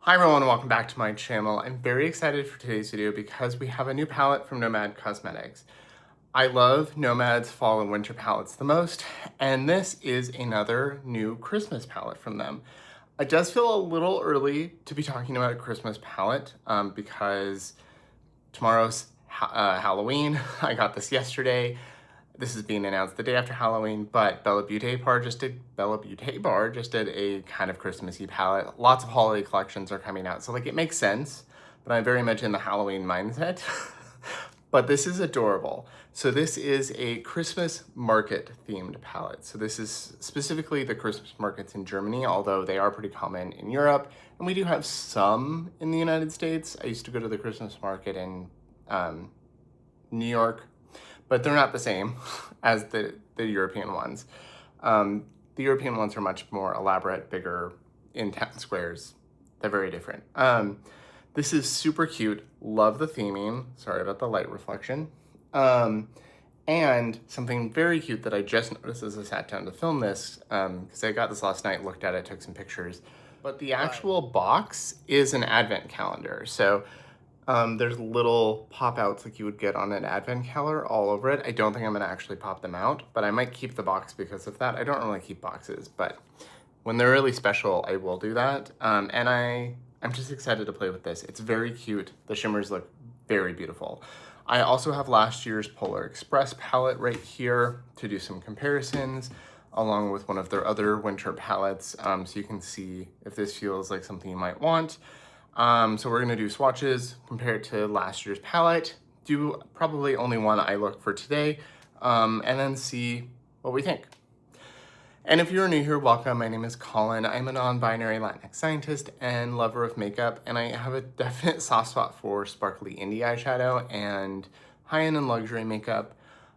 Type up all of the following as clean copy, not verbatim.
Hi everyone and welcome back to my channel. I'm very excited for today's video because we have a new palette from Nomad Cosmetics. I love Nomad's fall and winter palettes the most, and this is another new Christmas palette from them. It does feel a little early to be talking about a Christmas palette because tomorrow's Halloween. I got this yesterday. This is being announced the day after Halloween, but Bella Beauté Bar just did a kind of Christmassy palette. Lots of holiday collections are coming out, so like it makes sense, but I'm very much in the Halloween mindset. But this is adorable. So this is a Christmas market themed palette. So this is specifically the Christmas markets in Germany, although they are pretty common in Europe, and we do have some in the United States. I used to go to the Christmas market in New York, but they're not the same as the European ones. The European ones are much more elaborate, bigger, in town squares. They're very different. This is super cute. Love the theming. Sorry about the light reflection. And something very cute that I just noticed as I sat down to film this, because I got this last night, looked at it, took some pictures. But the actual box is an advent calendar. So there's little pop-outs like you would get on an advent calendar all over it. I don't think I'm gonna actually pop them out, but I might keep the box because of that. I don't really keep boxes, but when they're really special, I will do that. And I'm just excited to play with this. It's very cute. The shimmers look very beautiful. I also have last year's Polar Express palette right here to do some comparisons, along with one of their other winter palettes, so you can see if this feels like something you might want. So we're gonna do swatches, compare it to last year's palette, do probably only one eye look for today, and then see what we think. And if you're new here, welcome. My name is Colin. I'm a non-binary Latinx scientist and lover of makeup, and I have a definite soft spot for sparkly indie eyeshadow and high-end and luxury makeup.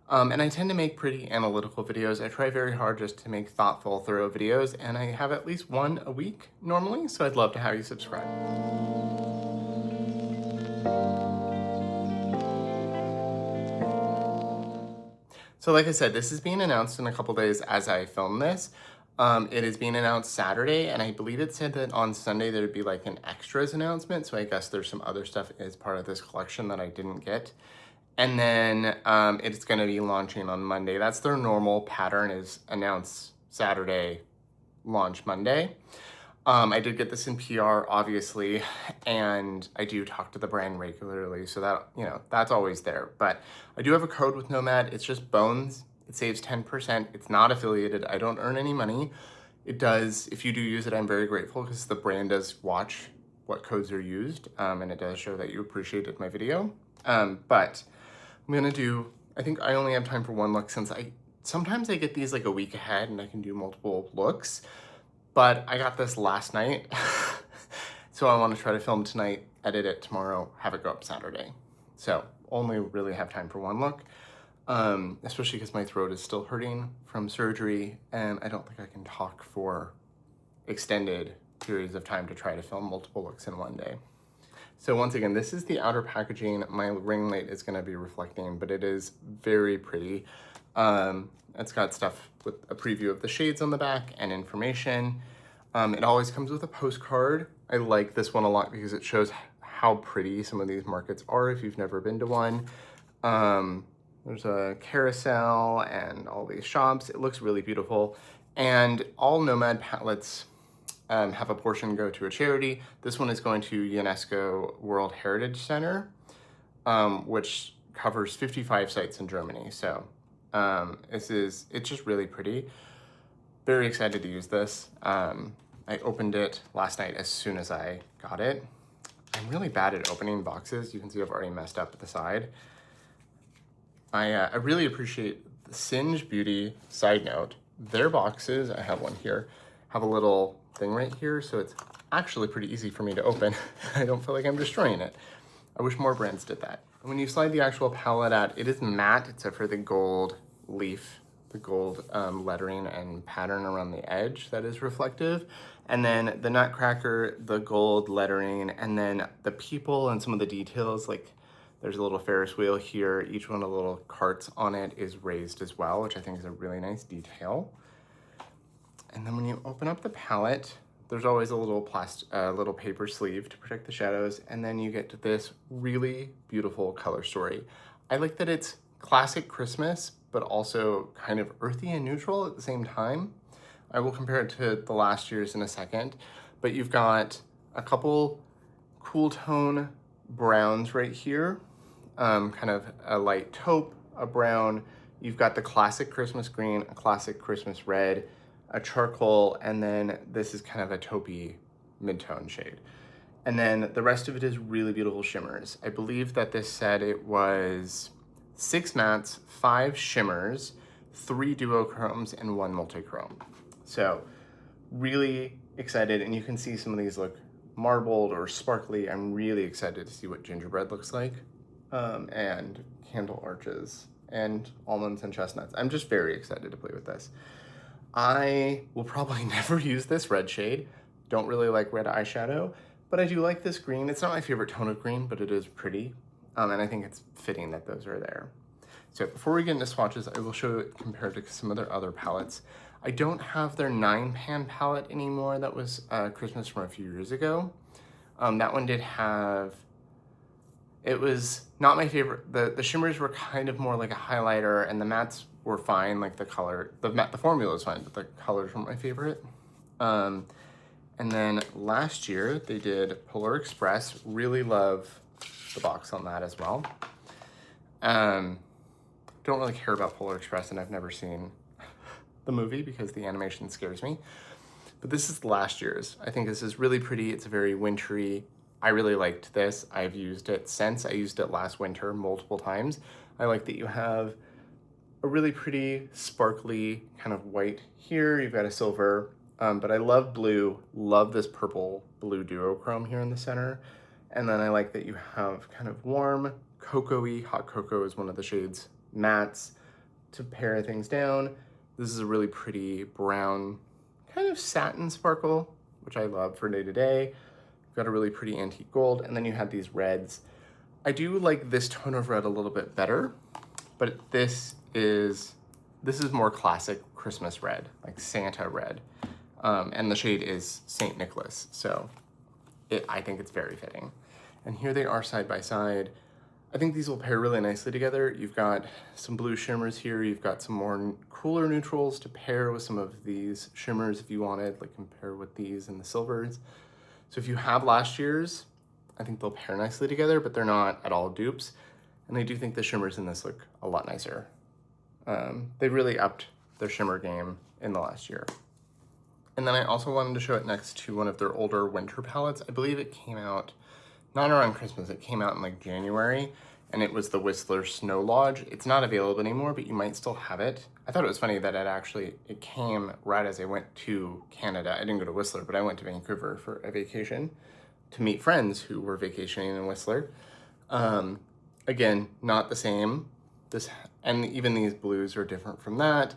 And I tend to make pretty analytical videos. I try very hard just to make thoughtful, thorough videos, and I have at least one a week normally, so I'd love to have you subscribe. So like I said, this is being announced in a couple days as I film this. It is being announced Saturday, and I believe it said that on Sunday there'd be like an extras announcement, so I guess there's some other stuff as part of this collection that I didn't get. And then it's gonna be launching on Monday. That's their normal pattern, is announce Saturday, launch Monday. I did get this in PR, obviously, and I do talk to the brand regularly, so that, you know, that's always there. But I do have a code with Nomad. It's just Bones. It saves 10%. It's not affiliated. I don't earn any money. It does, if you do use it, I'm very grateful because the brand does watch what codes are used, and it does show that you appreciated my video. But I'm gonna do, I think I only have time for one look since sometimes I get these like a week ahead and I can do multiple looks, but I got this last night. So I wanna try to film tonight, edit it tomorrow, have it go up Saturday. So only really have time for one look, especially because my throat is still hurting from surgery and I don't think I can talk for extended periods of time to try to film multiple looks in one day. So once again, this is the outer packaging. My ring light is gonna be reflecting, but it is very pretty. It's got stuff with a preview of the shades on the back and information. It always comes with a postcard. I like this one a lot because it shows how pretty some of these markets are if you've never been to one. There's a carousel and all these shops. It looks really beautiful. And all Nomad palettes have a portion go to a charity. This one is going to UNESCO World Heritage Center, which covers 55 sites in Germany. So it's just really pretty. Very excited to use this. I opened it last night as soon as I got it. I'm really bad at opening boxes. You can see I've already messed up at the side. I really appreciate the Singe Beauty, side note, their boxes, I have one here, have a little thing right here, so it's actually pretty easy for me to open. I don't feel like I'm destroying it. I wish more brands did that. When you slide the actual palette out, it is matte except for the gold leaf, the gold lettering and pattern around the edge that is reflective. And then the nutcracker, the gold lettering, and then the people and some of the details, like there's a little Ferris wheel here. Each one of the little carts on it is raised as well, which I think is a really nice detail. And then when you open up the palette, There's always a little little paper sleeve to protect the shadows, and then you get to this really beautiful color story. I like that it's classic Christmas, but also kind of earthy and neutral at the same time. I will compare it to the last year's in a second, but you've got a couple cool tone browns right here, kind of a light taupe, a brown. You've got the classic Christmas green, a classic Christmas red, a charcoal, and then this is kind of a taupey mid-tone shade. And then the rest of it is really beautiful shimmers. I believe that this said it was 6 mattes, 5 shimmers, 3 duochromes, and 1 multichrome. So really excited, and you can see some of these look marbled or sparkly. I'm really excited to see what gingerbread looks like, and candle arches and almonds and chestnuts. I'm just very excited to play with this. I will probably never use this red shade. Don't really like red eyeshadow, but I do like this green. It's not my favorite tone of green, but it is pretty. And I think it's fitting that those are there. So before we get into swatches, I will show it compared to some of their other palettes. I don't have their 9-pan palette anymore. That was Christmas from a few years ago. That one did have, it was not my favorite. The shimmers were kind of more like a highlighter, and the mattes were fine, like the color, the formula was fine, but the colors weren't my favorite. And then last year they did Polar Express. Really love the box on that as well. Don't really care about Polar Express, and I've never seen the movie because the animation scares me. But this is last year's. I think this is really pretty. It's very wintry. I really liked this. I've used it since. I used it last winter multiple times. I like that you have a really pretty sparkly kind of white here. You've got a silver, but I love blue. Love this purple blue duochrome here in the center. And then I like that you have kind of warm cocoa-y, hot cocoa is one of the shades, mattes to pare things down. This is a really pretty brown kind of satin sparkle, which I love for day to day. You've got a really pretty antique gold, and then you have these reds. I do like this tone of red a little bit better, but this is more classic Christmas red, like Santa red. And the shade is St. Nicholas, so I think it's very fitting. And here they are side by side. I think these will pair really nicely together. You've got some blue shimmers here. You've got some more cooler neutrals to pair with some of these shimmers if you wanted, like compare with these and the silvers. So if you have last year's, I think they'll pair nicely together, but they're not at all dupes. And I do think the shimmers in this look a lot nicer. They really upped their shimmer game in the last year. And then I also wanted to show it next to one of their older winter palettes. I believe it came out not around Christmas, it came out in like January, and it was the Whistler Snow Lodge. It's not available anymore, but you might still have it. I thought it was funny that it came right as I went to Canada. I didn't go to Whistler, but I went to Vancouver for a vacation to meet friends who were vacationing in Whistler. Again, not the same. And even these blues are different from that.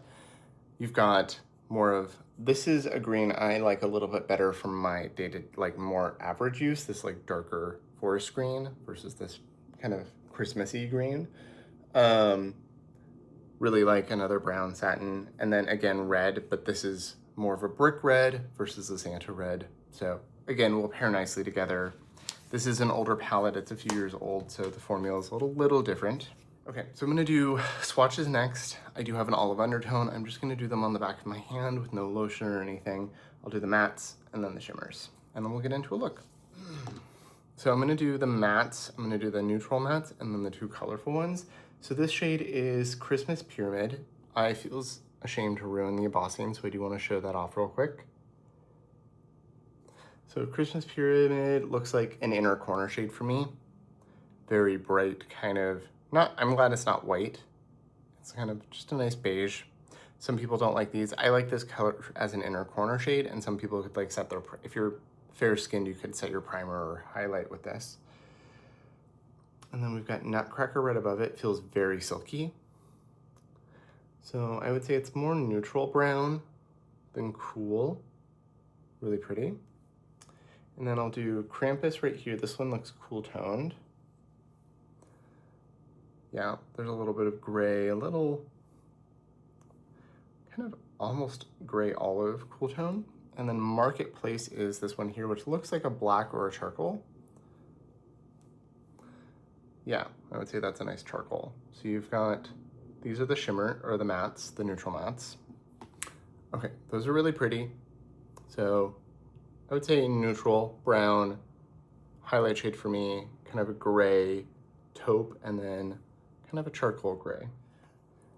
You've got more of, this is a green I like a little bit better from my dated, like more average use, this like darker forest green versus this kind of Christmassy green. Really like another brown satin, and then again red, but this is more of a brick red versus the Santa red. So again, will pair nicely together. This is an older palette, it's a few years old, so the formula is a little different. Okay, so I'm gonna do swatches next. I do have an olive undertone. I'm just gonna do them on the back of my hand with no lotion or anything. I'll do the mattes and then the shimmers, and then we'll get into a look. So I'm gonna do the mattes, I'm gonna do the neutral mattes, and then the 2 colorful ones. So this shade is Christmas Pyramid. I feel ashamed to ruin the embossing, so I do wanna show that off real quick. So Christmas Pyramid looks like an inner corner shade for me. Very bright, kind of, I'm glad it's not white. It's kind of just a nice beige. Some people don't like these. I like this color as an inner corner shade, and some people could like set their, if you're fair skinned, you could set your primer or highlight with this. And then we've got Nutcracker Red above it, feels very silky. So I would say it's more neutral brown than cool. Really pretty. And then I'll do Krampus right here. This one looks cool toned. Yeah, there's a little bit of gray, a little kind of almost gray olive cool tone. And then Marketplace is this one here, which looks like a black or a charcoal. Yeah, I would say that's a nice charcoal. So you've got, these are the shimmer, or the mattes, the neutral mattes. Okay, those are really pretty. So I would say neutral, brown, highlight shade for me, kind of a gray taupe, and then kind of a charcoal gray.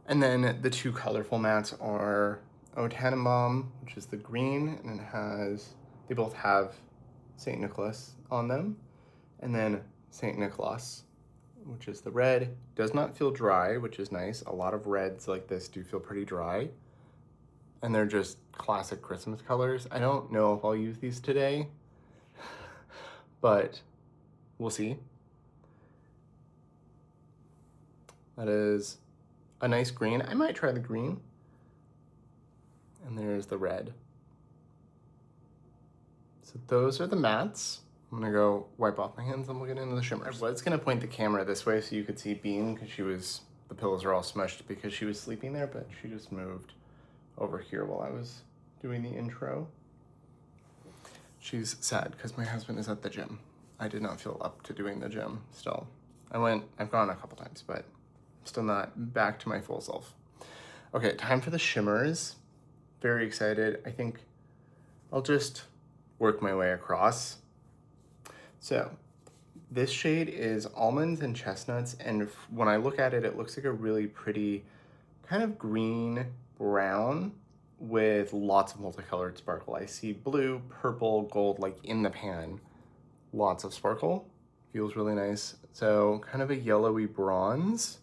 And then the two colorful mattes are Eau Tannenbaum, which is the green, and it has, they both have St. Nicholas on them. And then St. Nicholas, which is the red. Does not feel dry, which is nice. A lot of reds like this do feel pretty dry. And they're just classic Christmas colors. I don't know if I'll use these today, but we'll see. That is a nice green. I might try the green. And there's the red. So those are the mattes. I'm gonna go wipe off my hands and we'll get into the shimmers. I was gonna point the camera this way so you could see Bean, because the pillows are all smushed because she was sleeping there, but she just moved over here while I was doing the intro. She's sad because my husband is at the gym. I did not feel up to doing the gym still. I've gone a couple times, but I'm still not back to my full self. Okay, time for the shimmers. Very excited. I think I'll just work my way across. So this shade is Almonds and Chestnuts, and when I look at it, it looks like a really pretty kind of green brown with lots of multicolored sparkle. I see blue, purple, gold, like in the pan. Lots of sparkle. Feels really nice. So kind of a yellowy bronze.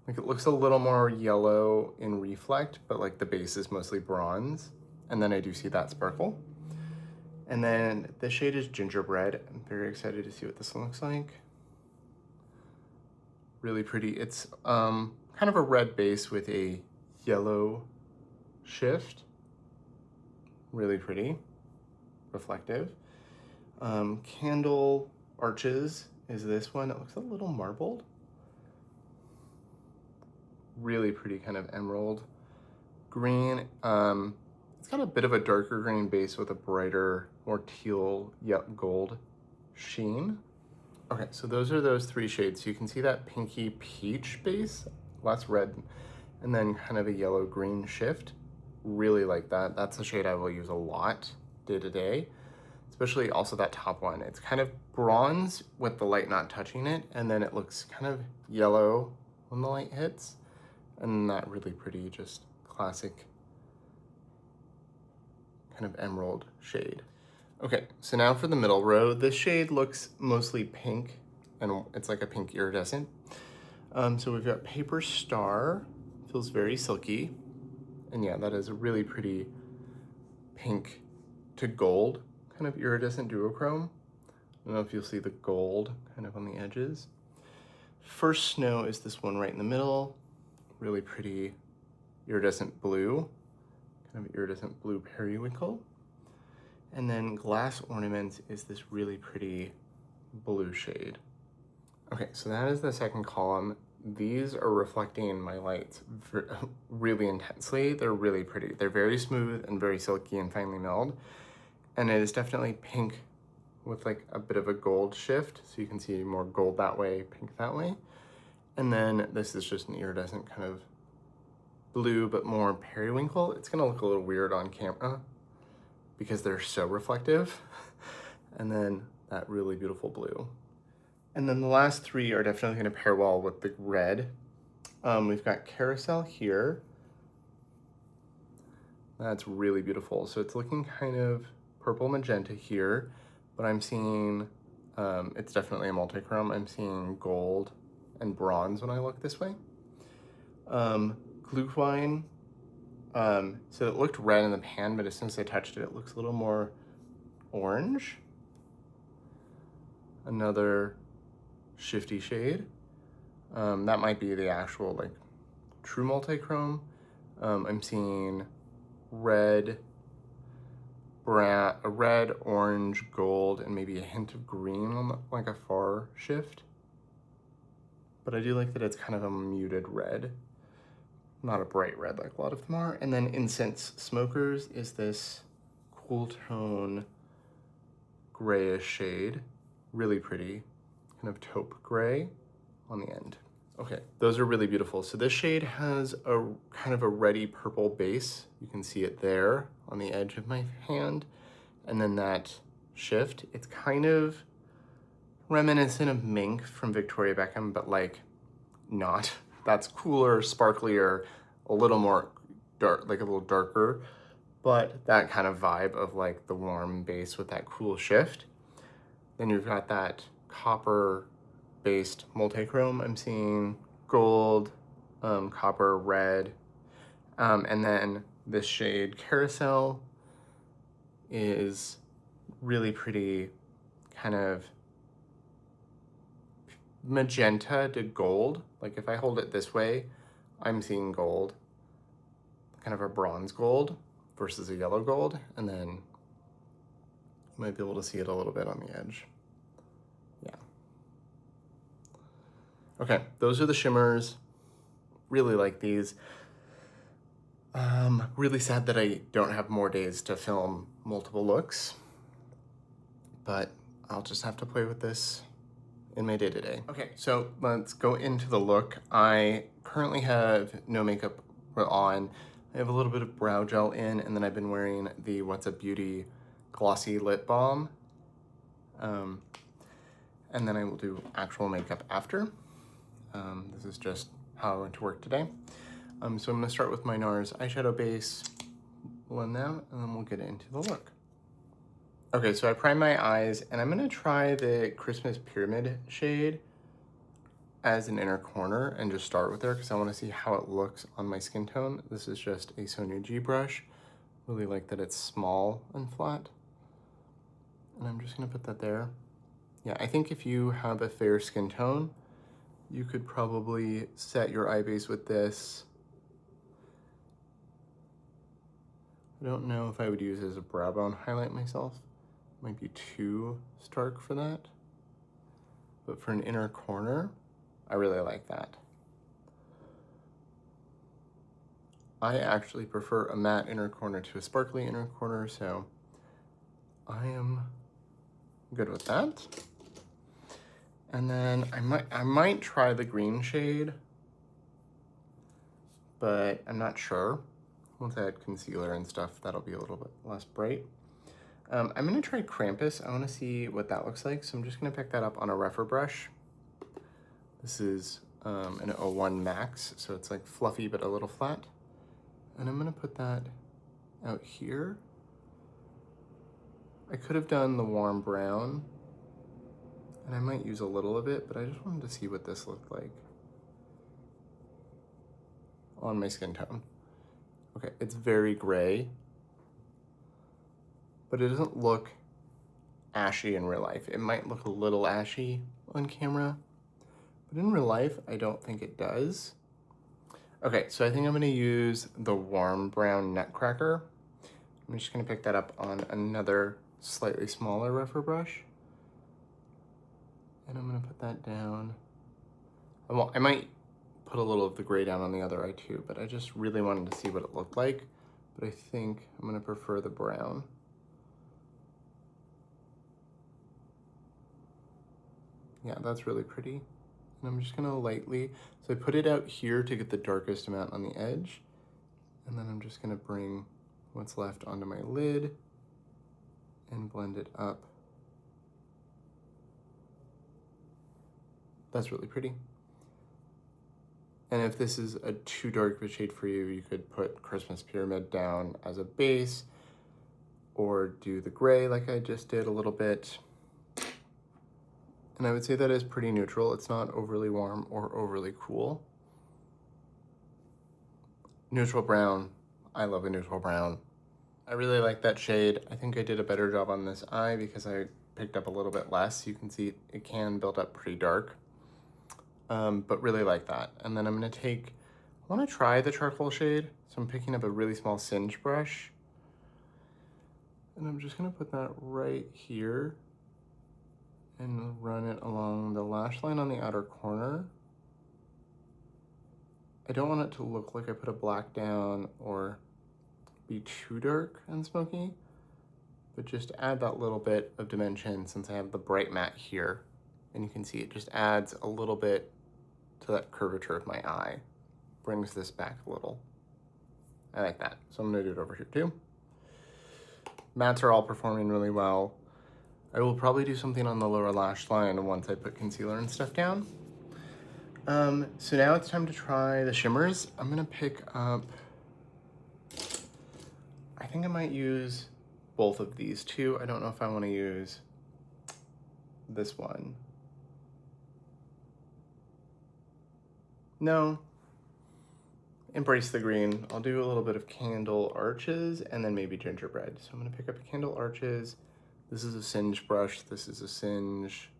Like it looks a little more yellow in reflect, but like the base is mostly bronze. And then I do see that sparkle. And then this shade is Gingerbread. I'm very excited to see what this one looks like. Really pretty. It's kind of a red base with a yellow shift. Really pretty, reflective. Candle Arches is this one. It looks a little marbled. Really pretty kind of emerald green. It's got a bit of a darker green base with a brighter, more teal, gold sheen. Okay, so those are those three shades. So you can see that pinky peach base, less red, and then kind of a yellow green shift. Really like that. That's a shade I will use a lot day to day, especially also that top one. It's kind of bronze with the light not touching it, and then it looks kind of yellow when the light hits, and that really pretty, just classic kind of emerald shade. Okay, so now for the middle row. This shade looks mostly pink, and it's like a pink iridescent. So we've got Paper Star, feels very silky. And yeah, that is a really pretty pink to gold, kind of iridescent duochrome. I don't know if you'll see the gold kind of on the edges. First Snow is this one right in the middle. Really pretty iridescent blue, kind of iridescent blue periwinkle. And then Glass Ornaments is this really pretty blue shade. Okay, so that is the second column. These are reflecting my lights really intensely. They're really pretty. They're very smooth and very silky and finely milled. And it is definitely pink with like a bit of a gold shift. So you can see more gold that way, pink that way. And then this is just an iridescent kind of blue, but more periwinkle. It's gonna look a little weird on camera because they're so reflective. And then that really beautiful blue. And then the last three are definitely gonna pair well with the red. We've got Carousel here. That's really beautiful. So it's looking kind of purple magenta here, but I'm seeing, it's definitely a multi-chrome. I'm seeing gold and bronze when I look this way. Glühwein, so it looked red in the pan, but as soon as I touched it, it looks a little more orange. Another shifty shade. That might be the actual like true multi-chrome. I'm seeing red, brown, a red, orange, gold, and maybe a hint of green on the, like a far shift. But I do like that it's kind of a muted red, not a bright red like a lot of them are. And then Incense Smokers is this cool tone grayish shade. Really pretty, kind of taupe gray on the end. Okay, those are really beautiful. So this shade has a kind of a reddy purple base. You can see it there on the edge of my hand. And then that shift, it's kind of reminiscent of Mink from Victoria Beckham, but like not. That's cooler, sparklier, a little more dark, like a little darker, but that kind of vibe of like the warm base with that cool shift. Then you've got that copper based multi-chrome. I'm seeing gold, copper, red, and then this shade Carousel is really pretty, kind of magenta to gold. Like if I hold it this way, I'm seeing gold, kind of a bronze gold versus a yellow gold, and then you might be able to see it a little bit on the edge. Yeah. Okay, those are the shimmers. Really like these. Really sad that I don't have more days to film multiple looks, but I'll just have to play with this in my day-to-day. Okay, so let's go into the look. I currently have no makeup on. I have a little bit of brow gel in, and then I've been wearing the What's Up Beauty Glossy Lip Balm. And then I will do actual makeup after. This is just how I went to work today. So I'm gonna start with my NARS eyeshadow base, blend them, and then we'll get into the look. Okay, so I prime my eyes, and I'm gonna try the Christmas Pyramid shade as an inner corner and just start with there because I wanna see how it looks on my skin tone. This is just a Sonia G brush. Really like that it's small and flat. And I'm just gonna put that there. Yeah, I think if you have a fair skin tone, you could probably set your eye base with this. I don't know if I would use it as a brow bone highlight myself. Might be too stark for that. But for an inner corner, I really like that. I actually prefer a matte inner corner to a sparkly inner corner, so I am good with that. And then I might try the green shade, but I'm not sure. Once I add concealer and stuff, that'll be a little bit less bright. I'm gonna try Krampus. I wanna see what that looks like. So I'm just gonna pick that up on a Rephr brush. This is an 01 Max, so it's like fluffy but a little flat. And I'm gonna put that out here. I could have done the warm brown, and I might use a little of it, but I just wanted to see what this looked like on my skin tone. Okay, it's very gray, but it doesn't look ashy in real life. It might look a little ashy on camera, but in real life, I don't think it does. Okay, so I think I'm gonna use the warm brown Nutcracker. I'm just gonna pick that up on another slightly smaller Rephr brush. And I'm gonna put that down. I might put a little of the gray down on the other eye too, but I just really wanted to see what it looked like. But I think I'm gonna prefer the brown. Yeah, that's really pretty. And I'm just gonna lightly, so I put it out here to get the darkest amount on the edge. And then I'm just gonna bring what's left onto my lid and blend it up. That's really pretty. And if this is a too dark of a shade for you, you could put Christmas Pyramid down as a base or do the gray like I just did a little bit. And I would say that is pretty neutral. It's not overly warm or overly cool. Neutral brown, I love a neutral brown. I really like that shade. I think I did a better job on this eye because I picked up a little bit less. You can see it can build up pretty dark, but really like that. And then I'm gonna I wanna try the charcoal shade. So I'm picking up a really small Singe brush. And I'm just gonna put that right here and run it along the lash line on the outer corner. I don't want it to look like I put a black down or be too dark and smoky. but just to add that little bit of dimension, since I have the bright matte here, and you can see it just adds a little bit to that curvature of my eye. Brings this back a little. I like that. So I'm gonna do it over here too. Mattes are all performing really well. I will probably do something on the lower lash line once I put concealer and stuff down. So now it's time to try the shimmers. I'm gonna pick up, I think I might use both of these two. I don't know if I wanna use this one. No, embrace the green. I'll do a little bit of Candle Arches and then maybe gingerbread. So I'm gonna pick up a Candle Arches. This is a Singe brush. This is a Singe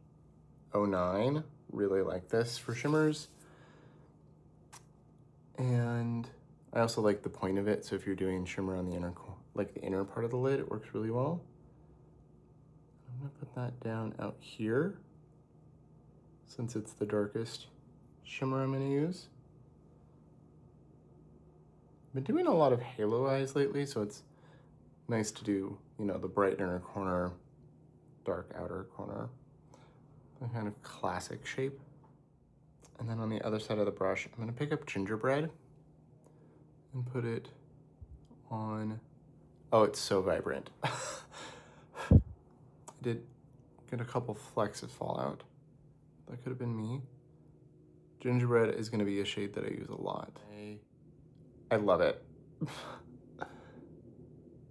09. Really like this for shimmers. And I also like the point of it. So if you're doing shimmer on the inner, like the inner part of the lid, it works really well. I'm gonna put that down out here since it's the darkest shimmer I'm gonna use. I've been doing a lot of halo eyes lately, so it's nice to do, you know, the bright inner corner, dark outer corner, the kind of classic shape. And then on the other side of the brush, I'm gonna pick up gingerbread and put it on. Oh, it's so vibrant. I did get a couple flecks of fallout. That could have been me. Gingerbread is gonna be a shade that I use a lot. I love it.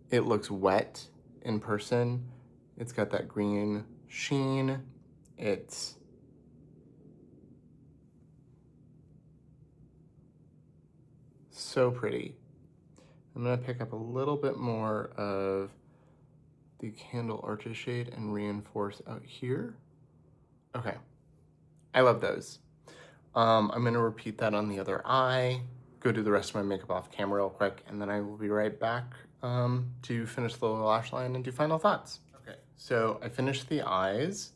It looks wet in person. It's got that green sheen. It's so pretty. I'm gonna pick up a little bit more of the Candle Arches shade and reinforce out here. Okay, I love those. I'm gonna repeat that on the other eye, go do the rest of my makeup off camera real quick, and then I will be right back to finish the lower lash line and do final thoughts. Okay, so I finished the eyes,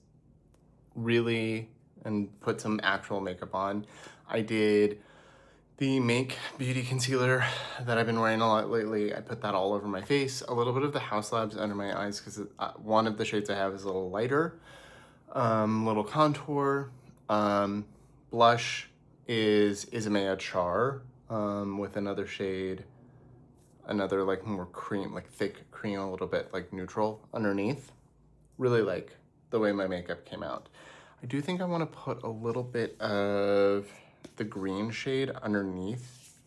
really, and put some actual makeup on. I did the Make Beauty Concealer that I've been wearing a lot lately. I put that all over my face, a little bit of the House Labs under my eyes because one of the shades I have is a little lighter, little contour. Blush is Isamaya Char with another shade, another like more cream, like thick cream, a little bit like neutral underneath. Really like the way my makeup came out. I do think I want to put a little bit of the green shade underneath.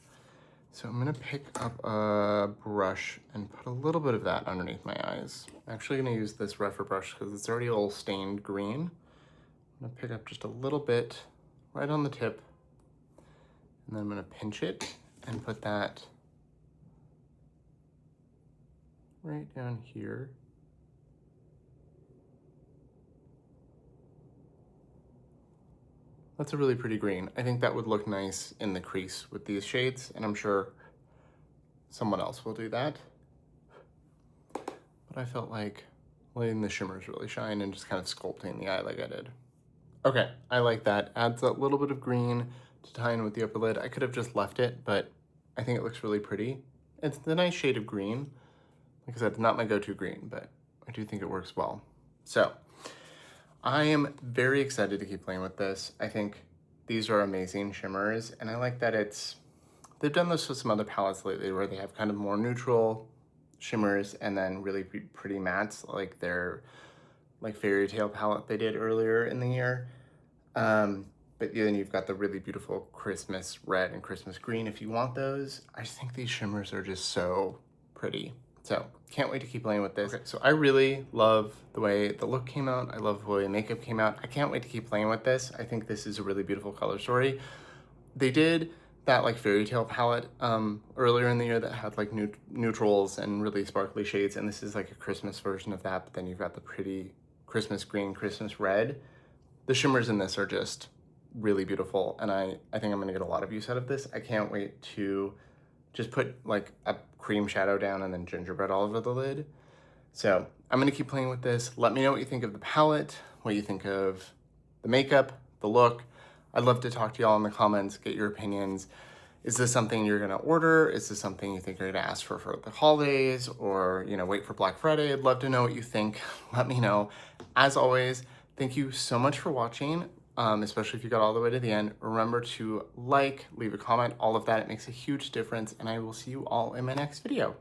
So I'm gonna pick up a brush and put a little bit of that underneath my eyes. I'm actually gonna use this rougher brush because it's already a little stained green. I'm gonna pick up just a little bit right on the tip, and then I'm gonna pinch it and put that right down here. That's a really pretty green. I think that would look nice in the crease with these shades, and I'm sure someone else will do that. But I felt like letting the shimmers really shine and just kind of sculpting the eye like I did. Okay, I like that. Adds a little bit of green to tie in with the upper lid. I could have just left it, but I think it looks really pretty. It's the nice shade of green. Like I said, it's not my go-to green, but I do think it works well. So, I am very excited to keep playing with this. I think these are amazing shimmers, and I like that they've done this with some other palettes lately where they have kind of more neutral shimmers and then really pretty mattes, like their Fairy Tale palette they did earlier in the year. But then you've got the really beautiful Christmas red and Christmas green if you want those. I just think these shimmers are just so pretty. So can't wait to keep playing with this. Okay, so I really love the way the look came out. I love the way the makeup came out. I can't wait to keep playing with this. I think this is a really beautiful color story. They did that like Fairy Tale palette earlier in the year that had like neutrals and really sparkly shades, and this is like a Christmas version of that, but then you've got the pretty Christmas green, Christmas red. The shimmers in this are just really beautiful, and I think I'm gonna get a lot of use out of this. I can't wait to just put like a cream shadow down and then gingerbread all over the lid. So I'm gonna keep playing with this. Let me know what you think of the palette, what you think of the makeup, the look. I'd love to talk to y'all in the comments, get your opinions. Is this something you're gonna order? Is this something you think you're gonna ask for the holidays, or wait for Black Friday? I'd love to know what you think. Let me know. As always, thank you so much for watching, especially if you got all the way to the end. Remember to like, leave a comment, all of that. It makes a huge difference, and I will see you all in my next video.